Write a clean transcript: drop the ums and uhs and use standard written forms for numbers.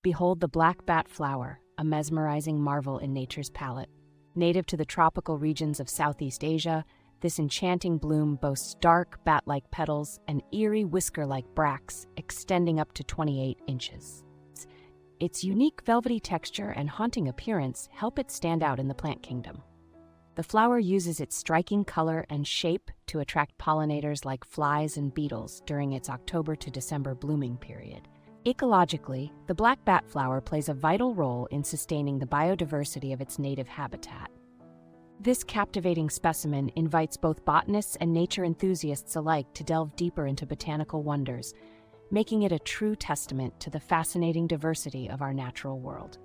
Behold the black bat flower, a mesmerizing marvel in nature's palette. Native to the tropical regions of Southeast Asia, this enchanting bloom boasts dark, bat-like petals and eerie whisker-like bracts extending up to 28 inches. Its unique velvety texture and haunting appearance help it stand out in the plant kingdom. The flower uses its striking color and shape to attract pollinators like flies and beetles during its October to December blooming period. Ecologically, the black bat flower plays a vital role in sustaining the biodiversity of its native habitat. This captivating specimen invites both botanists and nature enthusiasts alike to delve deeper into botanical wonders, making it a true testament to the fascinating diversity of our natural world.